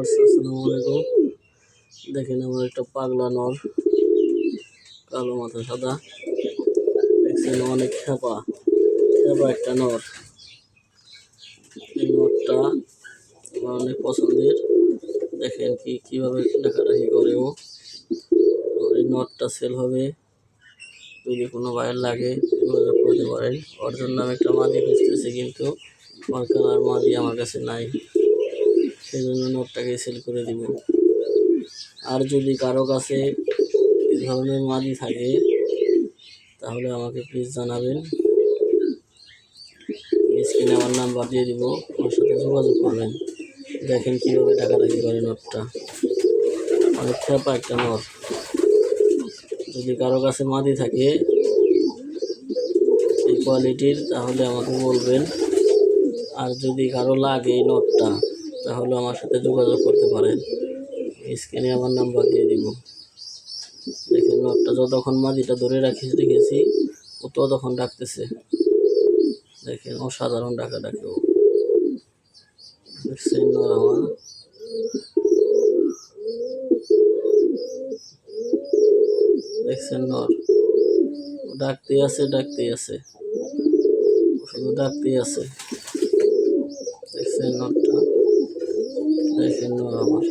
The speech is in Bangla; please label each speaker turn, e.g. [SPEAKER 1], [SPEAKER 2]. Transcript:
[SPEAKER 1] আসসালামু আলাইকুম। দেখেন আমার একটা পাগলা নর, কালো মাথা সাদা, দেখছেন অনেক খেপা একটা নর। এই নরটা আমার অনেক পছন্দের। দেখেন কিভাবে ডাকাডাকি করে ও। এই নরটা সেল হবে, যদি কোনো ভাইয়ের লাগে যোগাযোগ করতে পারেন। ওর জন্য আমি একটা মাদি খুঁজতেছি, কিন্তু ওর কালার মাদি আমার কাছে নাই, সেই জন্য নরটাকে সেল করে দিব। আর যদি কারো কাছে এই ধরনের মাদি থাকে তাহলে আমাকে প্লিজ জানাবেন। স্ক্রিনে আমার নাম্বার দিয়ে দিব, আমার সাথে যোগাযোগ করবেন। দেখেন কীভাবে ডাকাডাকি করে নরটা, অনেক খেপা একটা নর। যদি কারো কাছে মাদি থাকে এই কোয়ালিটির তাহলে আমাকে বলবেন। আর যদি কারো লাগে এই নরটা তাহলে আমার সাথে যোগাযোগ করতে পারেন। স্ক্রিনে আমার নাম্বার দিয়ে দিব। দেখেন নরটা যতক্ষণ মাদিটা ধরে রেখেছি ও ততক্ষণ ডাকতেছে। দেখেন অসাধারণ ডাকাডাকি ও। দেখছেন নর আমার, দেখছেন নর ডাকতেই আছে, শুধু ডাকতেই আছে। দেখছেন নরটা, দেখেন নর আমার।